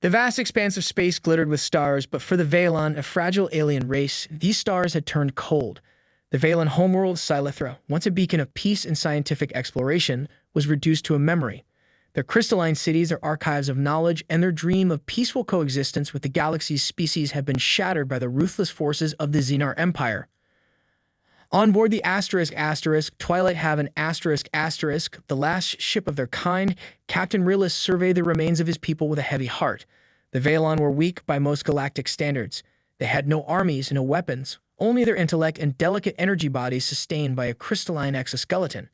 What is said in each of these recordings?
The vast expanse of space glittered with stars, but for the Valon, a fragile alien race, these stars had turned cold. The Valon homeworld, Silithra, once a beacon of peace and scientific exploration, was reduced to a memory. Their crystalline cities are archives of knowledge, and their dream of peaceful coexistence with the galaxy's species had been shattered by the ruthless forces of the Xenar Empire. On board the Twilight Haven the last ship of their kind, Captain Ruthless surveyed the remains of his people with a heavy heart. The Valon were weak by most galactic standards. They had no armies, no weapons, only their intellect and delicate energy bodies sustained by a crystalline exoskeleton.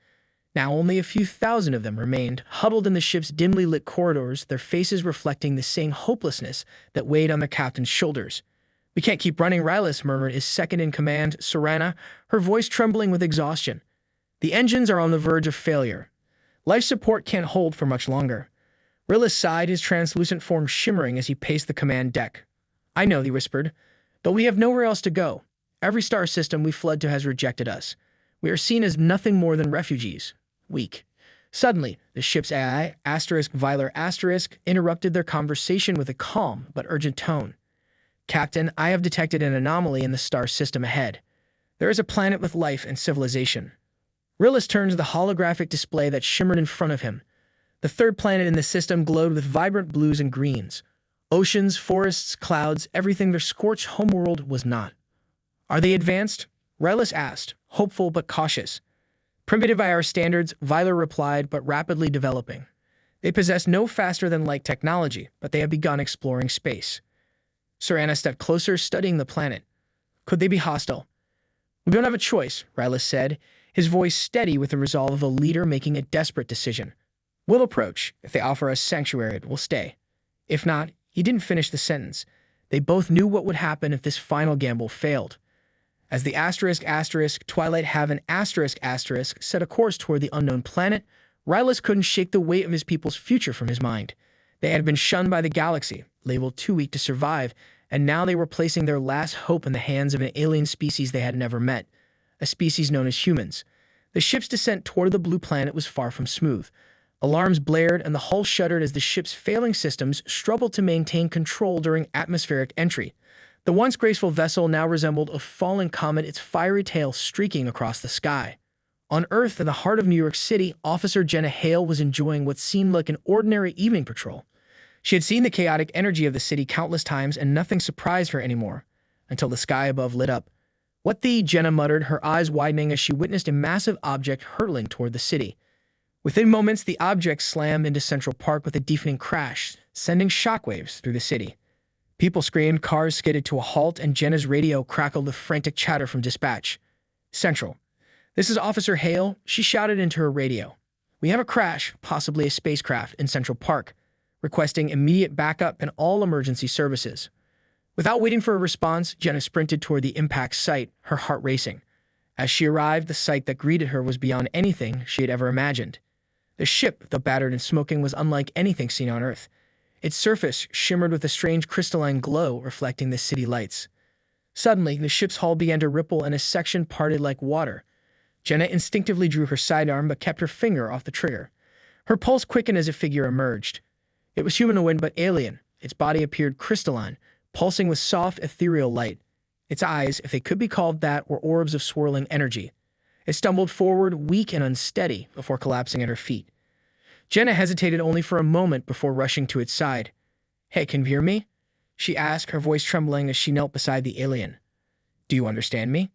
Now only a few thousand of them remained, huddled in the ship's dimly lit corridors, their faces reflecting the same hopelessness that weighed on their captain's shoulders. "We can't keep running," Rylus murmured his second-in-command, Serana, her voice trembling with exhaustion. "The engines are on the verge of failure. Life support can't hold for much longer." Rylus sighed, his translucent form shimmering as he paced the command deck. "I know," he whispered, "but we have nowhere else to go. Every star system we fled to has rejected us. We are seen as nothing more than refugees. Weak." Suddenly, the ship's AI, Vilar interrupted their conversation with a calm but urgent tone. "Captain, I have detected an anomaly in the star system ahead. There is a planet with life and civilization." Rylus turned to the holographic display that shimmered in front of him. The third planet in the system glowed with vibrant blues and greens. Oceans, forests, clouds, everything their scorched homeworld was not. "Are they advanced?" Rylus asked, hopeful but cautious. "Primitive by our standards," Vilar replied, "but rapidly developing. They possess no faster-than-light technology, but they have begun exploring space." Serana stepped closer, studying the planet. "Could they be hostile?" "We don't have a choice," Rylus said, his voice steady with the resolve of a leader making a desperate decision. "We'll approach. If they offer us sanctuary, we'll stay. If not," he didn't finish the sentence. They both knew what would happen if this final gamble failed. As the Twilight Haven set a course toward the unknown planet, Rylus couldn't shake the weight of his people's future from his mind. They had been shunned by the galaxy, labeled too weak to survive, and now they were placing their last hope in the hands of an alien species they had never met, a species known as humans. The ship's descent toward the blue planet was far from smooth. Alarms blared, and the hull shuddered as the ship's failing systems struggled to maintain control during atmospheric entry. The once graceful vessel now resembled a fallen comet, its fiery tail streaking across the sky. On Earth, in the heart of New York City, Officer Jenna Hale was enjoying what seemed like an ordinary evening patrol. She had seen the chaotic energy of the city countless times, and nothing surprised her anymore, until the sky above lit up. "What the?" Jenna muttered, her eyes widening as she witnessed a massive object hurtling toward the city. Within moments, the object slammed into Central Park with a deafening crash, sending shockwaves through the city. People screamed, cars skidded to a halt, and Jenna's radio crackled with frantic chatter from dispatch. "Central. This is Officer Hale," she shouted into her radio. "We have a crash, possibly a spacecraft, in Central Park, requesting immediate backup and all emergency services." Without waiting for a response, Jenna sprinted toward the impact site, her heart racing. As she arrived, the sight that greeted her was beyond anything she had ever imagined. The ship, though battered and smoking, was unlike anything seen on Earth. Its surface shimmered with a strange crystalline glow reflecting the city lights. Suddenly, the ship's hull began to ripple and a section parted like water. Jenna instinctively drew her sidearm but kept her finger off the trigger. Her pulse quickened as a figure emerged. It was humanoid but alien. Its body appeared crystalline, pulsing with soft, ethereal light. Its eyes, if they could be called that, were orbs of swirling energy. It stumbled forward, weak and unsteady, before collapsing at her feet. Jenna hesitated only for a moment before rushing to its side. "Hey, can you hear me?" she asked, her voice trembling as she knelt beside the alien. "Do you understand me?"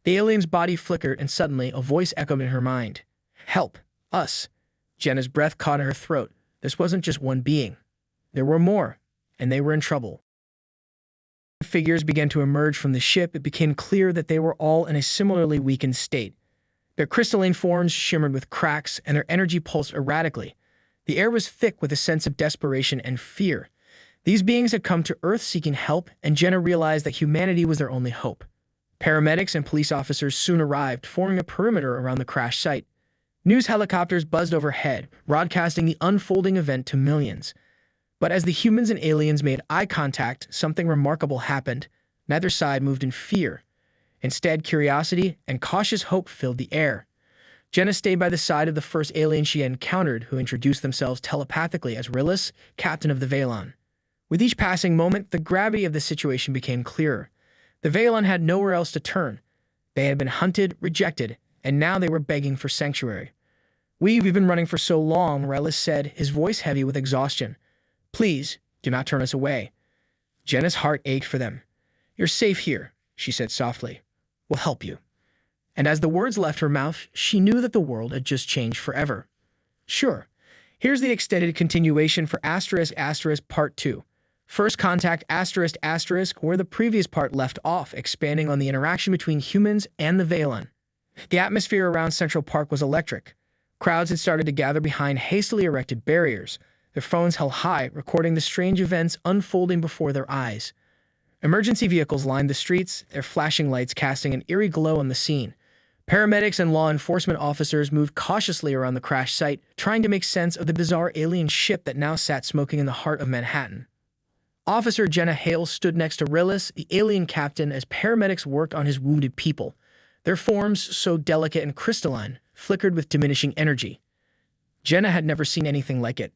The alien's body flickered, and suddenly a voice echoed in her mind. "Help! Us!" Jenna's breath caught in her throat. This wasn't just one being. There were more, and they were in trouble. Figures began to emerge from the ship. It became clear that they were all in a similarly weakened state. Their crystalline forms shimmered with cracks, and their energy pulsed erratically. The air was thick with a sense of desperation and fear. These beings had come to Earth seeking help, and Jenna realized that humanity was their only hope. Paramedics and police officers soon arrived, forming a perimeter around the crash site. News helicopters buzzed overhead, broadcasting the unfolding event to millions. But as the humans and aliens made eye contact, something remarkable happened. Neither side moved in fear. Instead, curiosity and cautious hope filled the air. Jenna stayed by the side of the first alien she had encountered, who introduced themselves telepathically as Rylus, captain of the Valon. With each passing moment, the gravity of the situation became clearer. The Valon had nowhere else to turn. They had been hunted, rejected, and now they were begging for sanctuary. We've been running for so long, Relish said, his voice heavy with exhaustion. Please, do not turn us away. Jenna's heart ached for them. You're safe here, she said softly. We'll help you. And as the words left her mouth, she knew that the world had just changed forever. Sure. Here's the extended continuation for *** Part 2. First Contact ***, where the previous part left off, expanding on the interaction between humans and the Valon. The atmosphere around Central Park was electric. Crowds had started to gather behind hastily erected barriers, their phones held high, recording the strange events unfolding before their eyes. Emergency vehicles lined the streets, their flashing lights casting an eerie glow on the scene. Paramedics and law enforcement officers moved cautiously around the crash site, trying to make sense of the bizarre alien ship that now sat smoking in the heart of Manhattan. Officer Jenna Hale stood next to Rillis, the alien captain, as paramedics worked on his wounded people. Their forms, so delicate and crystalline, flickered with diminishing energy. Jenna had never seen anything like it.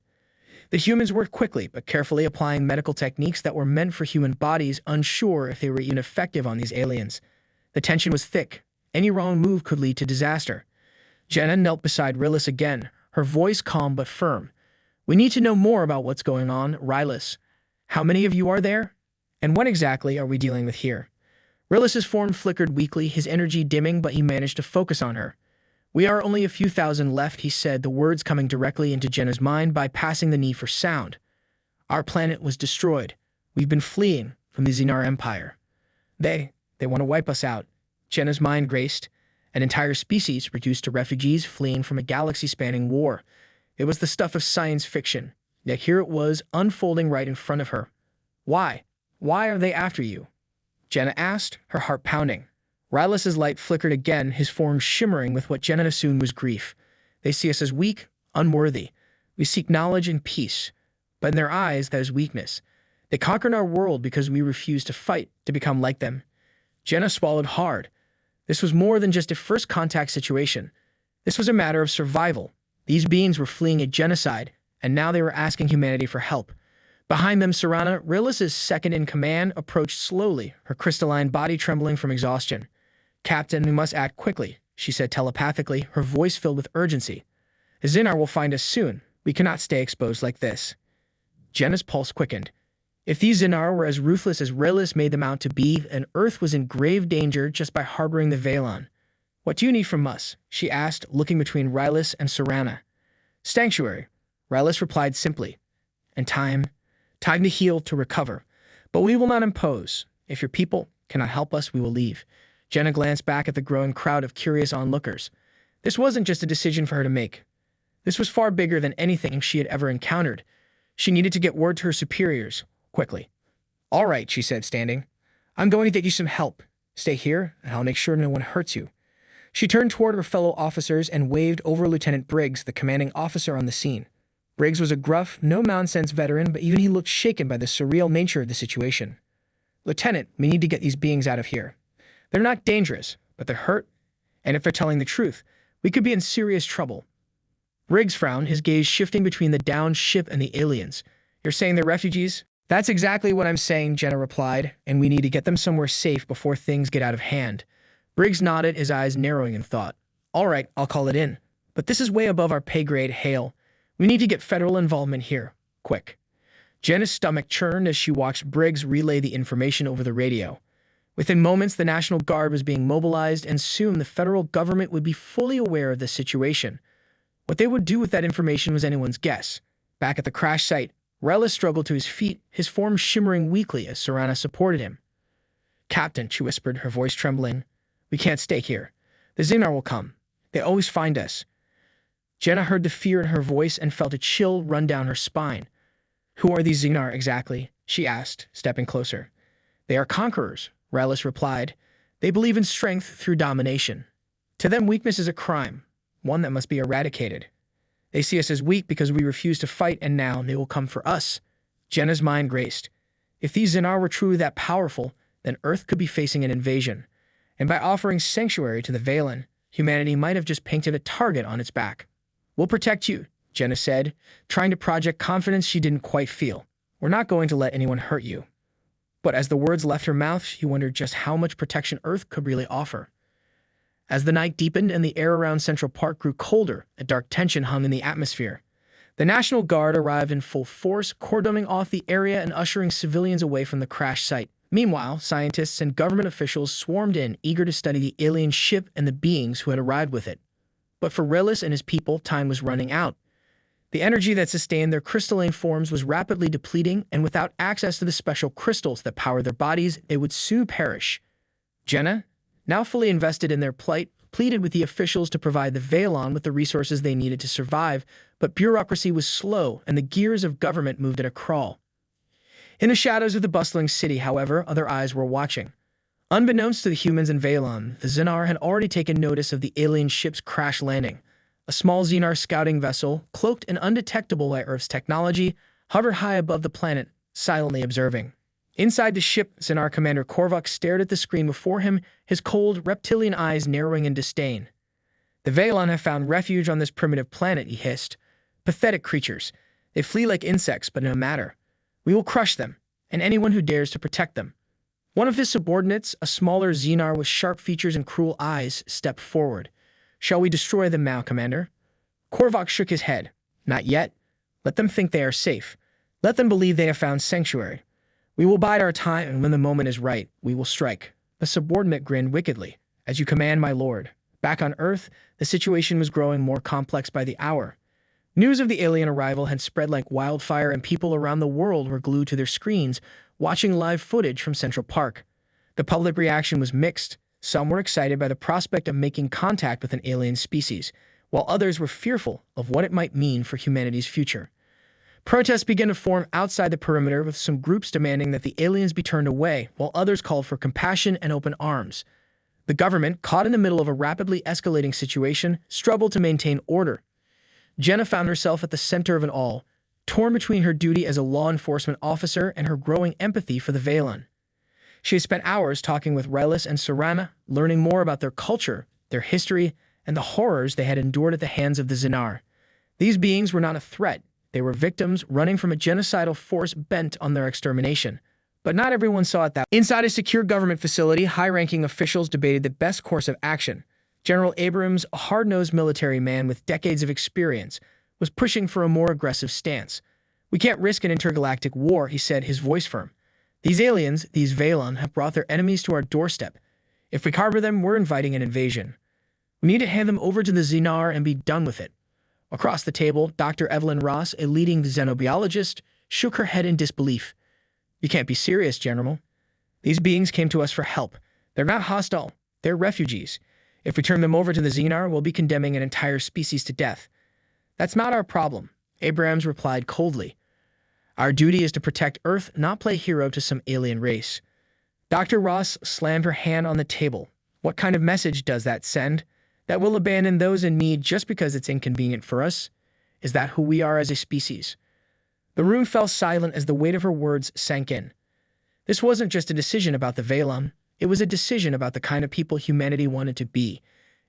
The humans worked quickly, but carefully applying medical techniques that were meant for human bodies, unsure if they were even effective on these aliens. The tension was thick. Any wrong move could lead to disaster. Jenna knelt beside Rillis again, her voice calm but firm. We need to know more about what's going on, Rillis. How many of you are there? And what exactly are we dealing with here? Rillis's form flickered weakly, his energy dimming, but he managed to focus on her. We are only a few thousand left, he said, the words coming directly into Jenna's mind, bypassing the need for sound. Our planet was destroyed. We've been fleeing from the Xenar Empire. They want to wipe us out. Jenna's mind raced. An entire species reduced to refugees fleeing from a galaxy-spanning war. It was the stuff of science fiction, yet here it was, unfolding right in front of her. Why? Why are they after you? Jenna asked, her heart pounding. Rylas's light flickered again, his form shimmering with what Jenna assumed was grief. They see us as weak, unworthy. We seek knowledge and peace. But in their eyes, that is weakness. They conquered our world because we refused to fight, to become like them. Jenna swallowed hard. This was more than just a first contact situation. This was a matter of survival. These beings were fleeing a genocide, and now they were asking humanity for help. Behind them, Serana, Rillis's second-in-command, approached slowly, her crystalline body trembling from exhaustion. Captain, we must act quickly, she said telepathically, her voice filled with urgency. Xenar will find us soon. We cannot stay exposed like this. Jenna's pulse quickened. If these Xenar were as ruthless as Rillis made them out to be, then Earth was in grave danger just by harboring the Valon. What do you need from us? She asked, looking between Rillis and Serana. Sanctuary, Rillis replied simply. And time. Time to heal, to recover. But we will not impose. If your people cannot help us, we will leave. Jenna glanced back at the growing crowd of curious onlookers. This wasn't just a decision for her to make. This was far bigger than anything she had ever encountered. She needed to get word to her superiors, quickly. All right, she said, standing. I'm going to get you some help. Stay here, and I'll make sure no one hurts you. She turned toward her fellow officers and waved over Lieutenant Briggs, the commanding officer on the scene. Briggs was a gruff, no-nonsense veteran, but even he looked shaken by the surreal nature of the situation. Lieutenant, we need to get these beings out of here. They're not dangerous, but they're hurt, and if they're telling the truth, we could be in serious trouble. Briggs frowned, his gaze shifting between the downed ship and the aliens. You're saying they're refugees? That's exactly what I'm saying, Jenna replied, and we need to get them somewhere safe before things get out of hand. Briggs nodded, his eyes narrowing in thought. All right, I'll call it in. But this is way above our pay grade, Hale. We need to get federal involvement here. Quick. Jenna's stomach churned as she watched Briggs relay the information over the radio. Within moments, the National Guard was being mobilized, and soon the federal government would be fully aware of the situation. What they would do with that information was anyone's guess. Back at the crash site, Rellis struggled to his feet, his form shimmering weakly as Serana supported him. Captain, she whispered, her voice trembling. We can't stay here. The Xenar will come. They always find us. Jenna heard the fear in her voice and felt a chill run down her spine. Who are these Xenar exactly? She asked, stepping closer. They are conquerors, Rellis replied. They believe in strength through domination. To them, weakness is a crime, one that must be eradicated. They see us as weak because we refuse to fight, and now they will come for us. Jenna's mind raced. If these Xenar were truly that powerful, then Earth could be facing an invasion. And by offering sanctuary to the Valon, humanity might have just painted a target on its back. We'll protect you, Jenna said, trying to project confidence she didn't quite feel. We're not going to let anyone hurt you." But as the words left her mouth, she wondered just how much protection Earth could really offer. As the night deepened and the air around Central Park grew colder, a dark tension hung in the atmosphere. The National Guard arrived in full force, cordoning off the area and ushering civilians away from the crash site. Meanwhile, scientists and government officials swarmed in, eager to study the alien ship and the beings who had arrived with it. But for Ruthless and his people, time was running out. The energy that sustained their crystalline forms was rapidly depleting, and without access to the special crystals that power their bodies, they would soon perish. Jenna, now fully invested in their plight, pleaded with the officials to provide the Veilon with the resources they needed to survive, but bureaucracy was slow, and the gears of government moved at a crawl. In the shadows of the bustling city, however, other eyes were watching. Unbeknownst to the humans in Veilon, the Xenar had already taken notice of the alien ship's crash landing. A small Xenar scouting vessel, cloaked and undetectable by Earth's technology, hovered high above the planet, silently observing. Inside the ship, Xenar Commander Korvac stared at the screen before him, his cold, reptilian eyes narrowing in disdain. "The Veilon have found refuge on this primitive planet," he hissed. "Pathetic creatures. They flee like insects, but no matter. We will crush them, and anyone who dares to protect them." One of his subordinates, a smaller Xenar with sharp features and cruel eyes, stepped forward. "Shall we destroy them now, Commander?" Korvac shook his head. "Not yet. Let them think they are safe. Let them believe they have found sanctuary. We will bide our time, and when the moment is right, we will strike." The subordinate grinned wickedly. "As you command, my lord." Back on Earth, the situation was growing more complex by the hour. News of the alien arrival had spread like wildfire, and people around the world were glued to their screens, watching live footage from Central Park. The public reaction was mixed. Some were excited by the prospect of making contact with an alien species, while others were fearful of what it might mean for humanity's future. Protests began to form outside the perimeter, with some groups demanding that the aliens be turned away, while others called for compassion and open arms. The government, caught in the middle of a rapidly escalating situation, struggled to maintain order. Jenna found herself at the center of it all, torn between her duty as a law enforcement officer and her growing empathy for the Veilon. She had spent hours talking with Ruthless and Sarana, learning more about their culture, their history, and the horrors they had endured at the hands of the Xenar. These beings were not a threat. They were victims running from a genocidal force bent on their extermination. But not everyone saw it that way. Inside a secure government facility, high-ranking officials debated the best course of action. General Abrams, a hard-nosed military man with decades of experience, was pushing for a more aggressive stance. "We can't risk an intergalactic war," he said, his voice firm. "These aliens, these Veilon, have brought their enemies to our doorstep. If we harbor them, we're inviting an invasion. We need to hand them over to the Xenar and be done with it." Across the table, Dr. Evelyn Ross, a leading xenobiologist, shook her head in disbelief. "You can't be serious, General. These beings came to us for help. They're not hostile. They're refugees. If we turn them over to the Xenar, we'll be condemning an entire species to death." "That's not our problem," Abrams replied coldly. "Our duty is to protect Earth, not play hero to some alien race." Dr. Ross slammed her hand on the table. "What kind of message does that send? That we'll abandon those in need just because it's inconvenient for us? Is that who we are as a species?" The room fell silent as the weight of her words sank in. This wasn't just a decision about the Veilon. It was a decision about the kind of people humanity wanted to be.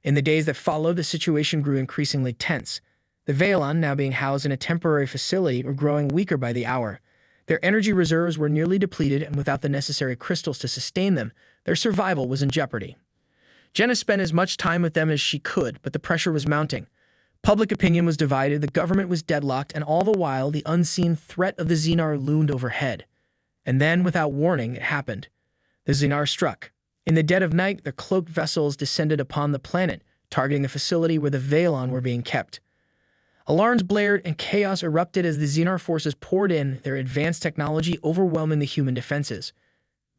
In the days that followed, the situation grew increasingly tense. The Veilon, now being housed in a temporary facility, were growing weaker by the hour. Their energy reserves were nearly depleted, and without the necessary crystals to sustain them, their survival was in jeopardy. Jenna spent as much time with them as she could, but the pressure was mounting. Public opinion was divided, the government was deadlocked, and all the while the unseen threat of the Xenar loomed overhead. And then, without warning, it happened. The Xenar struck. In the dead of night, their cloaked vessels descended upon the planet, targeting the facility where the Veilon were being kept. Alarms blared and chaos erupted as the Xenar forces poured in, their advanced technology overwhelming the human defenses.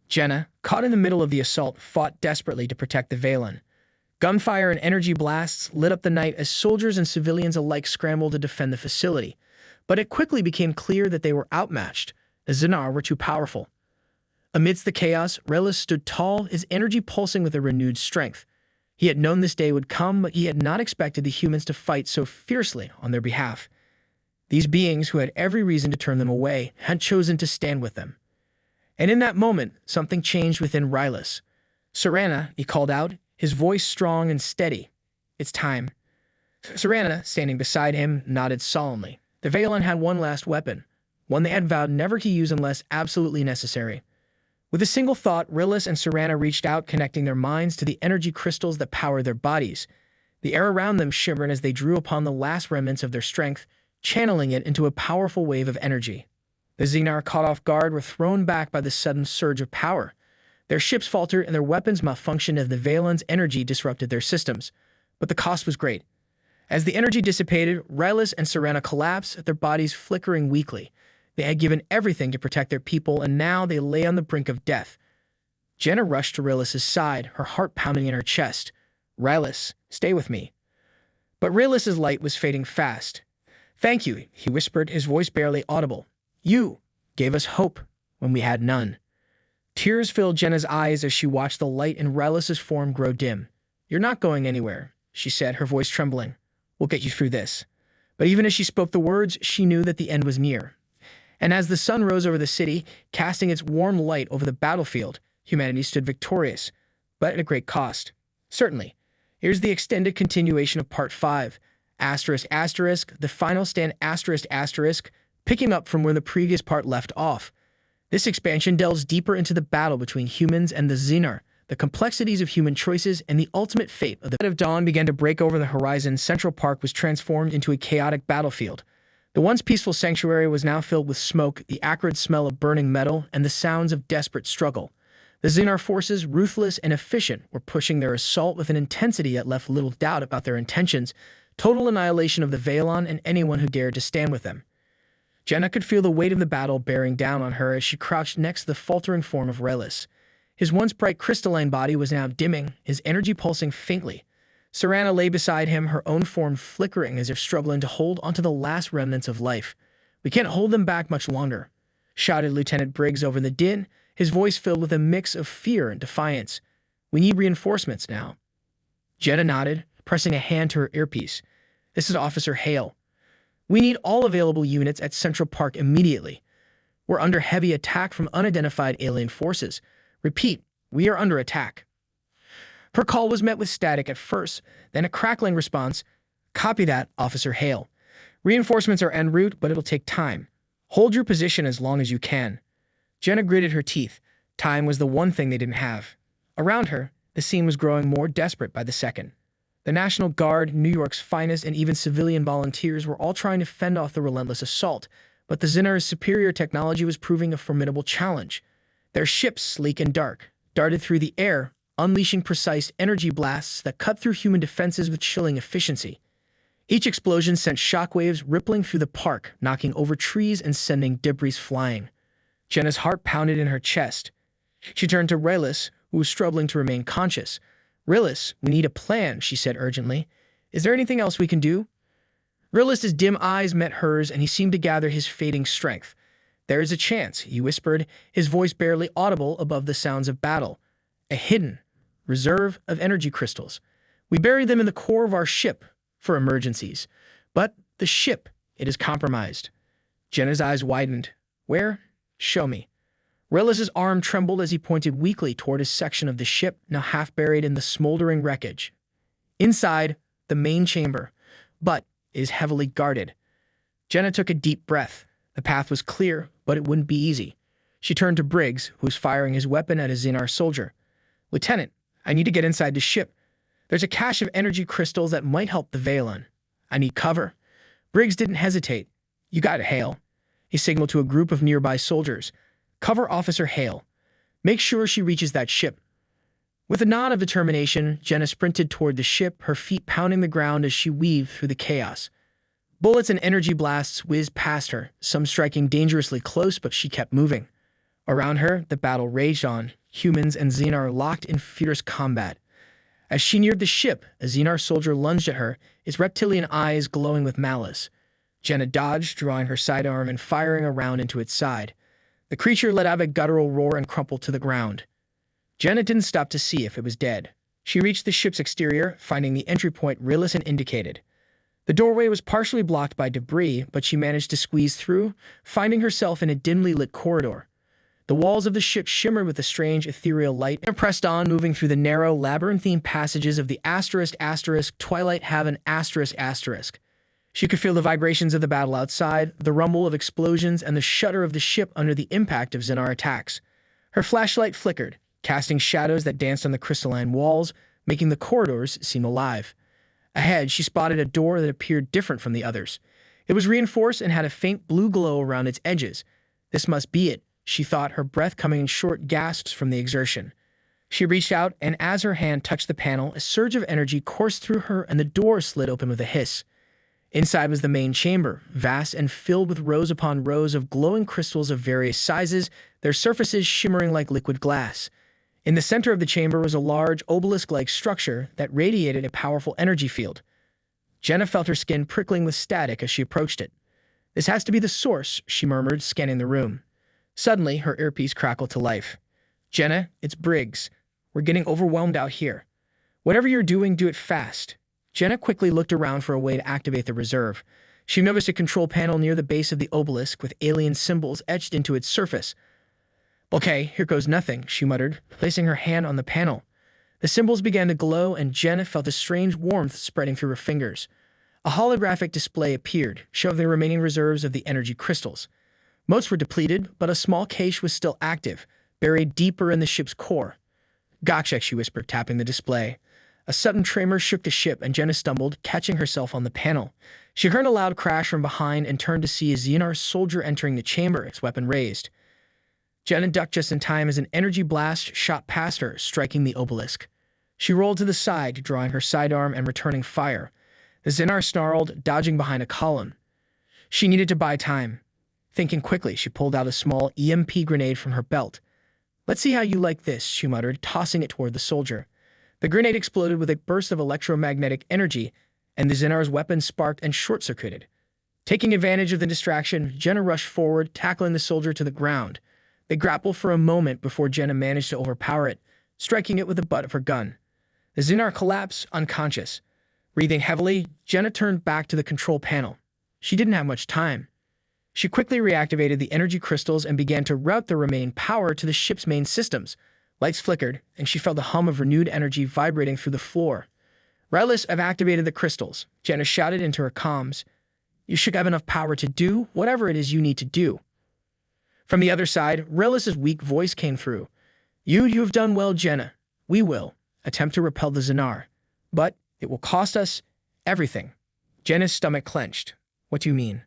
Jenna, caught in the middle of the assault, fought desperately to protect the Veilon. Gunfire and energy blasts lit up the night as soldiers and civilians alike scrambled to defend the facility. But it quickly became clear that they were outmatched. The Xenar were too powerful. Amidst the chaos, Ruthless stood tall, his energy pulsing with a renewed strength. He had known this day would come, but he had not expected the humans to fight so fiercely on their behalf. These beings, who had every reason to turn them away, had chosen to stand with them. And in that moment, something changed within Ruthless. "Sarana," he called out, his voice strong and steady. "It's time." Sarana, standing beside him, nodded solemnly. The Veilon had one last weapon, one they had vowed never to use unless absolutely necessary. With a single thought, Ruthless and Serana reached out, connecting their minds to the energy crystals that power their bodies. The air around them shimmered as they drew upon the last remnants of their strength, channeling it into a powerful wave of energy. The Xenar, caught off guard, were thrown back by the sudden surge of power. Their ships faltered and their weapons malfunctioned as the Valen's energy disrupted their systems. But the cost was great. As the energy dissipated, Ruthless and Serana collapsed, their bodies flickering weakly. They had given everything to protect their people, and now they lay on the brink of death. Jenna rushed to Ruthless's side, her heart pounding in her chest. "Ruthless, stay with me." But Ruthless's light was fading fast. "Thank you," he whispered, his voice barely audible. "You gave us hope when we had none." Tears filled Jenna's eyes as she watched the light in Ruthless's form grow dim. "You're not going anywhere," she said, her voice trembling. "We'll get you through this." But even as she spoke the words, she knew that the end was near. And as the sun rose over the city, casting its warm light over the battlefield, humanity stood victorious, but at a great cost. Certainly. Here's the extended continuation of Part 5, the final stand picking up from where the previous part left off. This expansion delves deeper into the battle between humans and the Xenar, the complexities of human choices, and the ultimate fate of the light of dawn began to break over the horizon. Central Park was transformed into a chaotic battlefield. The once peaceful sanctuary was now filled with smoke, the acrid smell of burning metal, and the sounds of desperate struggle. The Xenar forces, ruthless and efficient, were pushing their assault with an intensity that left little doubt about their intentions, total annihilation of the Valon and anyone who dared to stand with them. Jenna could feel the weight of the battle bearing down on her as she crouched next to the faltering form of Ruthless. His once bright crystalline body was now dimming, his energy pulsing faintly. Serana lay beside him, her own form flickering as if struggling to hold onto the last remnants of life. "We can't hold them back much longer," shouted Lieutenant Briggs over the din, his voice filled with a mix of fear and defiance. "We need reinforcements now." Jenna nodded, pressing a hand to her earpiece. "This is Officer Hale. We need all available units at Central Park immediately. We're under heavy attack from unidentified alien forces. Repeat, we are under attack." Her call was met with static at first, then a crackling response. "Copy that, Officer Hale. Reinforcements are en route, but it'll take time. Hold your position as long as you can." Jenna gritted her teeth. Time was the one thing they didn't have. Around her, the scene was growing more desperate by the second. The National Guard, New York's finest, and even civilian volunteers were all trying to fend off the relentless assault, but the Xenar's superior technology was proving a formidable challenge. Their ships, sleek and dark, darted through the air, unleashing precise energy blasts that cut through human defenses with chilling efficiency. Each explosion sent shockwaves rippling through the park, knocking over trees and sending debris flying. Jenna's heart pounded in her chest. She turned to Ruthless, who was struggling to remain conscious. "Ruthless, we need a plan," she said urgently. "Is there anything else we can do?" Ruthless's dim eyes met hers, and he seemed to gather his fading strength. "There is a chance," he whispered, his voice barely audible above the sounds of battle. "A hidden reserve of energy crystals. We bury them in the core of our ship for emergencies. But the ship, it is compromised." Jenna's eyes widened. "Where? Show me." Ruthless's arm trembled as he pointed weakly toward a section of the ship now half buried in the smoldering wreckage. "Inside, the main chamber, but it is heavily guarded." Jenna took a deep breath. The path was clear, but it wouldn't be easy. She turned to Briggs, who was firing his weapon at a Xenar soldier. "Lieutenant, I need to get inside the ship. There's a cache of energy crystals that might help the Valon. I need cover." Briggs didn't hesitate. "You got it, Hale." He signaled to a group of nearby soldiers. "Cover Officer Hale. Make sure she reaches that ship." With a nod of determination, Jenna sprinted toward the ship, her feet pounding the ground as she weaved through the chaos. Bullets and energy blasts whizzed past her, some striking dangerously close, but she kept moving. Around her, the battle raged on, humans and Xenar locked in fierce combat. As she neared the ship, a Xenar soldier lunged at her, his reptilian eyes glowing with malice. Jenna dodged, drawing her sidearm and firing a round into its side. The creature let out a guttural roar and crumpled to the ground. Jenna didn't stop to see if it was dead. She reached the ship's exterior, finding the entry point Ruthless had indicated. The doorway was partially blocked by debris, but she managed to squeeze through, finding herself in a dimly lit corridor. The walls of the ship shimmered with a strange ethereal light and pressed on, moving through the narrow, labyrinthine passages of the ***Twilight Haven***. She could feel the vibrations of the battle outside, the rumble of explosions, and the shudder of the ship under the impact of Xenar attacks. Her flashlight flickered, casting shadows that danced on the crystalline walls, making the corridors seem alive. Ahead, she spotted a door that appeared different from the others. It was reinforced and had a faint blue glow around its edges. This must be it, she thought, her breath coming in short gasps from the exertion. She reached out, and as her hand touched the panel, a surge of energy coursed through her and the door slid open with a hiss. Inside was the main chamber, vast and filled with rows upon rows of glowing crystals of various sizes, their surfaces shimmering like liquid glass. In the center of the chamber was a large, obelisk-like structure that radiated a powerful energy field. Jenna felt her skin prickling with static as she approached it. "This has to be the source," she murmured, scanning the room. Suddenly, her earpiece crackled to life. "Jenna, it's Briggs. We're getting overwhelmed out here. Whatever you're doing, do it fast." Jenna quickly looked around for a way to activate the reserve. She noticed a control panel near the base of the obelisk with alien symbols etched into its surface. "Okay, here goes nothing," she muttered, placing her hand on the panel. The symbols began to glow, and Jenna felt a strange warmth spreading through her fingers. A holographic display appeared, showing the remaining reserves of the energy crystals. Most were depleted, but a small cache was still active, buried deeper in the ship's core. "Gotcha," she whispered, tapping the display. A sudden tremor shook the ship, and Jenna stumbled, catching herself on the panel. She heard a loud crash from behind and turned to see a Xenar soldier entering the chamber, its weapon raised. Jenna ducked just in time as an energy blast shot past her, striking the obelisk. She rolled to the side, drawing her sidearm and returning fire. The Xenar snarled, dodging behind a column. She needed to buy time. Thinking quickly, she pulled out a small EMP grenade from her belt. "Let's see how you like this," she muttered, tossing it toward the soldier. The grenade exploded with a burst of electromagnetic energy, and the Xenar's weapon sparked and short-circuited. Taking advantage of the distraction, Jenna rushed forward, tackling the soldier to the ground. They grappled for a moment before Jenna managed to overpower it, striking it with the butt of her gun. The Xenar collapsed, unconscious. Breathing heavily, Jenna turned back to the control panel. She didn't have much time. She quickly reactivated the energy crystals and began to route the remaining power to the ship's main systems. Lights flickered, and she felt the hum of renewed energy vibrating through the floor. "Ruthless, I've activated the crystals," Jenna shouted into her comms. "You should have enough power to do whatever it is you need to do." From the other side, Ruthless's weak voice came through. You have done well, Jenna. We will attempt to repel the Xenar, but it will cost us everything." Jenna's stomach clenched. "What do you mean?"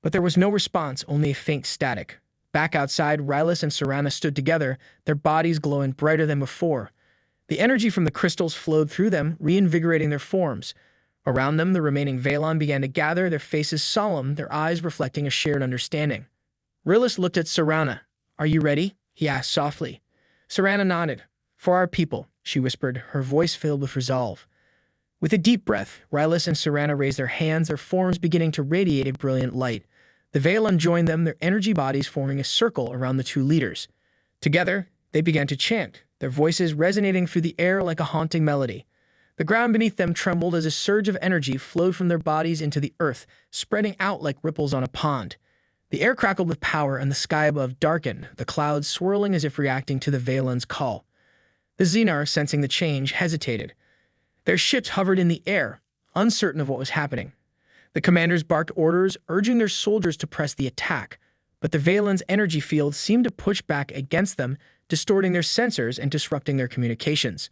But there was no response, only a faint static. Back outside, Rylus and Serana stood together, their bodies glowing brighter than before. The energy from the crystals flowed through them, reinvigorating their forms. Around them, the remaining Valon began to gather, their faces solemn, their eyes reflecting a shared understanding. Rylus looked at Serana. "Are you ready?" he asked softly. Serana nodded. "For our people," she whispered, her voice filled with resolve. With a deep breath, Rylus and Serana raised their hands, their forms beginning to radiate a brilliant light. The Valon joined them, their energy bodies forming a circle around the two leaders. Together, they began to chant, their voices resonating through the air like a haunting melody. The ground beneath them trembled as a surge of energy flowed from their bodies into the earth, spreading out like ripples on a pond. The air crackled with power and the sky above darkened, the clouds swirling as if reacting to the Valon's call. The Xenar, sensing the change, hesitated. Their ships hovered in the air, uncertain of what was happening. The commanders barked orders, urging their soldiers to press the attack, but the Valon's energy field seemed to push back against them, distorting their sensors and disrupting their communications.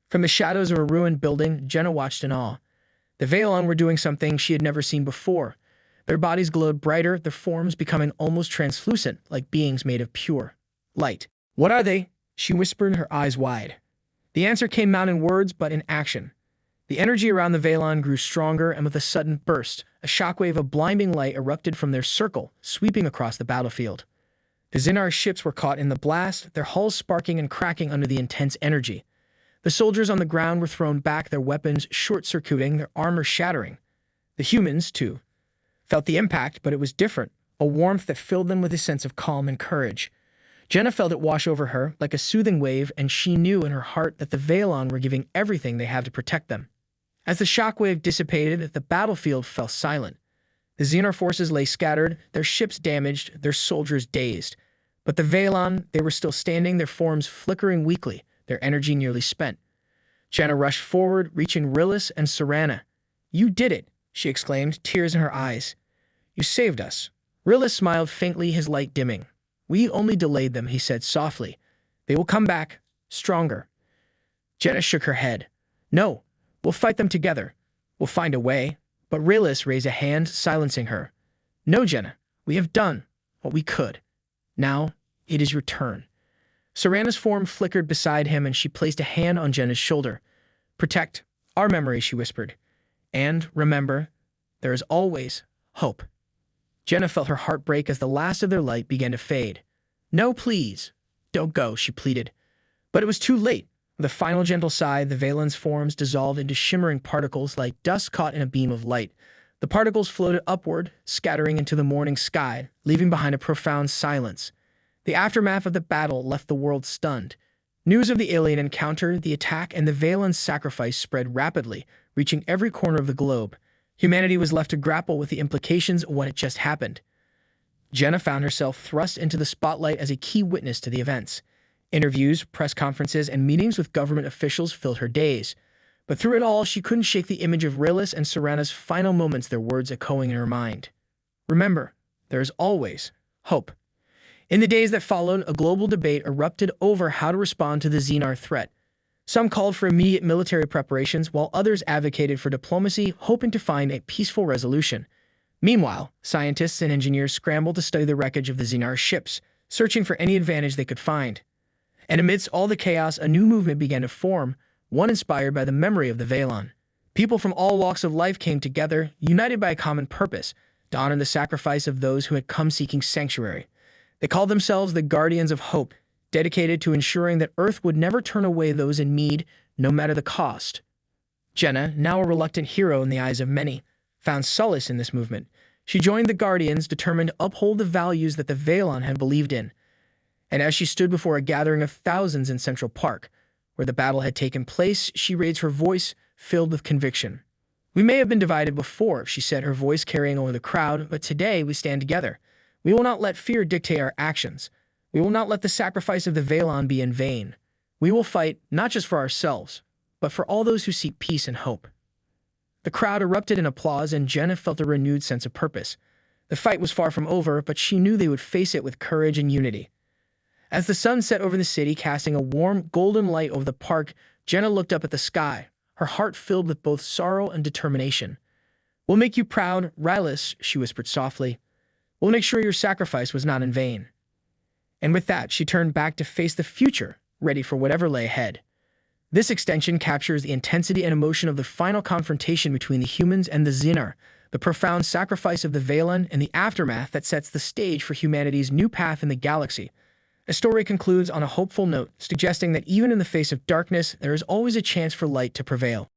From the shadows of a ruined building, Jenna watched in awe. The Valon were doing something she had never seen before. Their bodies glowed brighter, their forms becoming almost translucent, like beings made of pure light. "What are they?" she whispered, her eyes wide. The answer came not in words, but in action. The energy around the Valon grew stronger, and with a sudden burst, a shockwave of blinding light erupted from their circle, sweeping across the battlefield. The Xenar ships were caught in the blast, their hulls sparking and cracking under the intense energy. The soldiers on the ground were thrown back, their weapons short-circuiting, their armor shattering. The humans, too, felt the impact, but it was different, a warmth that filled them with a sense of calm and courage. Jenna felt it wash over her like a soothing wave, and she knew in her heart that the Valon were giving everything they have to protect them. As the shockwave dissipated, the battlefield fell silent. The Xenar forces lay scattered, their ships damaged, their soldiers dazed. But the Valon, they were still standing, their forms flickering weakly, their energy nearly spent. Jenna rushed forward, reaching Rylus and Serana. "You did it. she exclaimed, tears in her eyes. "You saved us." Ruthless smiled faintly, his light dimming. "We only delayed them," he said softly. "They will come back, stronger." Jenna shook her head. "No, we'll fight them together. We'll find a way." But Ruthless raised a hand, silencing her. "No, Jenna, we have done what we could. Now it is your turn." Serana's form flickered beside him, and she placed a hand on Jenna's shoulder. "Protect our memory," she whispered. "And remember, there is always hope." Jenna felt her heart break as the last of their light began to fade. "No, please, don't go," she pleaded. But it was too late. With a final gentle sigh, the Valen's forms dissolved into shimmering particles like dust caught in a beam of light. The particles floated upward, scattering into the morning sky, leaving behind a profound silence. The aftermath of the battle left the world stunned. News of the alien encounter, the attack, and the Valen's sacrifice spread rapidly, reaching every corner of the globe. Humanity was left to grapple with the implications of what had just happened. Jenna found herself thrust into the spotlight as a key witness to the events. Interviews, press conferences, and meetings with government officials filled her days. But through it all, she couldn't shake the image of Ruthless and Serana's final moments, their words echoing in her mind. "Remember, there is always hope." In the days that followed, a global debate erupted over how to respond to the Xenar threat. Some called for immediate military preparations, while others advocated for diplomacy, hoping to find a peaceful resolution. Meanwhile, scientists and engineers scrambled to study the wreckage of the Xenar ships, searching for any advantage they could find. And amidst all the chaos, a new movement began to form, one inspired by the memory of the Valen. People from all walks of life came together, united by a common purpose, to honor the sacrifice of those who had come seeking sanctuary. They called themselves the Guardians of Hope, dedicated to ensuring that Earth would never turn away those in need, no matter the cost. Jenna, now a reluctant hero in the eyes of many, found solace in this movement. She joined the Guardians, determined to uphold the values that the Valen had believed in. And as she stood before a gathering of thousands in Central Park, where the battle had taken place, she raised her voice, filled with conviction. "We may have been divided before," she said, her voice carrying over the crowd, "but today we stand together. We will not let fear dictate our actions. We will not let the sacrifice of the Valen be in vain. We will fight not just for ourselves, but for all those who seek peace and hope." The crowd erupted in applause, and Jenna felt a renewed sense of purpose. The fight was far from over, but she knew they would face it with courage and unity. As the sun set over the city, casting a warm, golden light over the park, Jenna looked up at the sky, her heart filled with both sorrow and determination. "We'll make you proud, Ruthless," she whispered softly. "We'll make sure your sacrifice was not in vain." And with that, she turned back to face the future, ready for whatever lay ahead. This extension captures the intensity and emotion of the final confrontation between the humans and the Xenar, the profound sacrifice of the Valen, and the aftermath that sets the stage for humanity's new path in the galaxy. The story concludes on a hopeful note, suggesting that even in the face of darkness, there is always a chance for light to prevail.